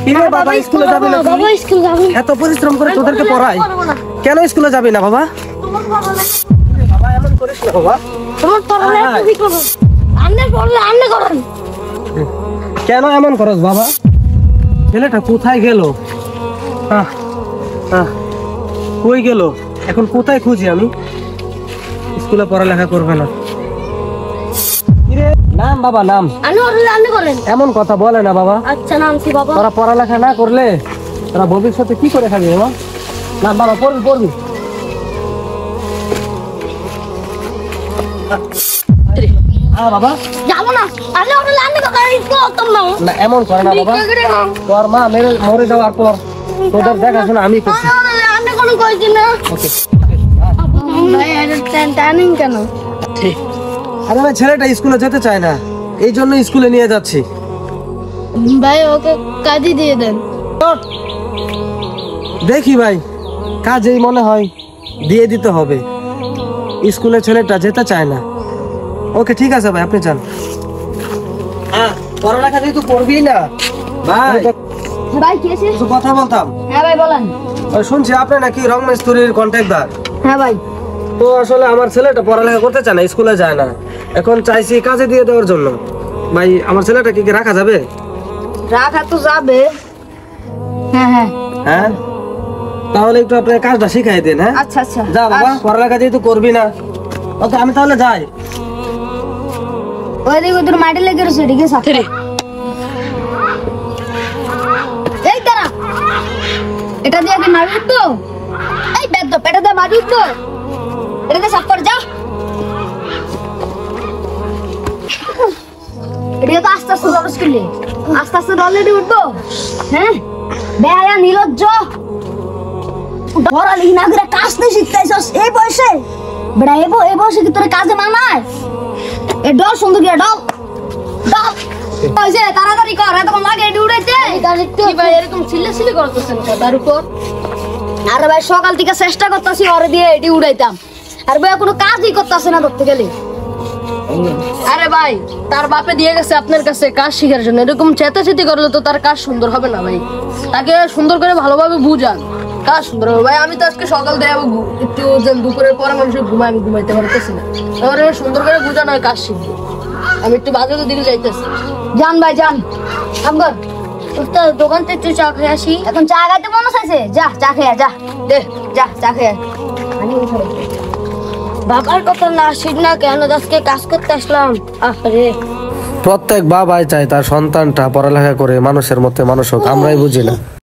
কিরে বাবা স্কুলে যাবি না? বাবা স্কুল যাবি? এত পরিশ্রম করে তোদেরকে পড়াই, কেন স্কুলে যাবি না বাবা? বাবা এমন করিস না বাবা। তোমার পড়ালেখা তুমি করো, আন্নে পড়লে আন্নে করেন। কেন এমন করস বাবা? ছেলেটা কোথায় গেল? কই গেল? এখন কোথায় খুঁজি আমি? স্কুলে পড়ালেখা করবে না। কিরে নাম বাবা নাম। আন্নে পড়লে আন্নে করেন। এমন কথা বলে না বাবা। আচ্ছা নাম কি বাবা? তোরা পড়ালেখা না করলে তোরা ভবিষ্যতে কি করে খাবি বাবা? না বাবা পড়বি পড়বি। হ্যাঁ বাবা যাবো না, আন্নে পড়লে আন্নে করেন। স্কুল করতাম না। না এমন করে না বাবা। তোর মা মরে যাওয়ার পর তোদের দেখাশোনা আমি করছি। আন্নে কোনো কইছি না। ওকে ভাই এটা টার্নিং কেন? ঠিক। আরে ভাই ছেলেটা স্কুলে যেতে চায় না, এই জন্য স্কুলে নিয়ে যাচ্ছি। ভাই ওকে কাজে দিয়ে দেন। দেখি ভাই কাজেই মনে হয় দিয়ে দিতে হবে, স্কুলে ছেলেটা যেতে চায় না। ওকে ঠিক আছে ভাই আপনি যান। পড়ালেখা যেহেতু করবি না ভাই, ভাই কি আছে? কিছু কথা বলতাম। হ্যাঁ ভাই বলেন। শুনছি আপনি নাকি রং মিস্ত্রির কন্ট্রাক্টর। হ্যাঁ ভাই। তো আসলে আমার ছেলেটা পড়ালেখা করতে চায় না, স্কুলে যায় না, এখন চাইছি কাজে দিয়ে দেওয়ার জন্য। ভাই আমার ছেলেটা কি রাখা যাবে? রাখা তো যাবে। হ্যাঁ হ্যাঁ হ্যাঁ তাহলে একটু আপনি কাজটা শিখাই দেন। হ্যাঁ আচ্ছা আচ্ছা যা বাবা, পড়ালেখা যেহেতু করবি না। ওকে আমি তাহলে যাই। ওই দিকে তোর মাটি লেগে রয়েছে, এদিকে সাথে এই তারা এটা দিয়ে কি মারি উঠতো? এই বেদ এটা দিয়ে মারি উঠতো, এটাকে সাফ করে যা। এটা তো আস্তে আস্তে রস করলে আস্তে আস্তে অলরেডি উঠবো। হ্যাঁ বেয়া নির্লজ্জ, পড়ালেখা না করে কাজ তো শিখতেছস এই বয়সে। বেড়া এই বয়সে কি তোর কাজে মানায়? এ ডল সুন্দর গিয়া ডল ডল ওই যে তাড়াতাড়ি কর, এত লাগে এডি উড়াইতে। কি ভাই এরকম চিল্লাচিল্লি করতেছেন কথার উপর? আরে ভাই সকাল থেকে চেষ্টা করতেছি ওরে দিয়ে এডি উড়াইতাম, আর ভাই কোনো কাজই করতেছে না ধরতে গেলে। আরে ভাই তার বাপে দিয়ে গেছে আপনার কাছে কাজ শিখার জন্য, এরকম চেতাচেতি করলে তো তার কাজ সুন্দর হবে না ভাই। তাকে সুন্দর করে ভালোভাবে বুঝান, কাজ সুন্দর হবে। ভাই আমি তো আজকে সকাল থেকে একটু দুপুরের পরে মানুষের ঘুমাই, আমি ঘুমাইতে পারতেছি না। এবার সুন্দর করে বুঝানো হয় কাজ শিখবো। আমি একটু বাজারের দিকে যাইতেছি। জান ভাই জান আমগর তো দোকান থেকে একটু চা খেয়ে আসি। এখন চা খাইতে মনে চাইছে, যা চা খেয়ে যা, দে যা চা খেয়ে। বাবার কথা না শিখ না কেন, আজকে কাজ করতে আসলাম। আরে প্রত্যেক বাবাই চায় তার সন্তানটা পড়ালেখা করে মানুষের মধ্যে মানুষ হোক, আমরাই বুঝি না।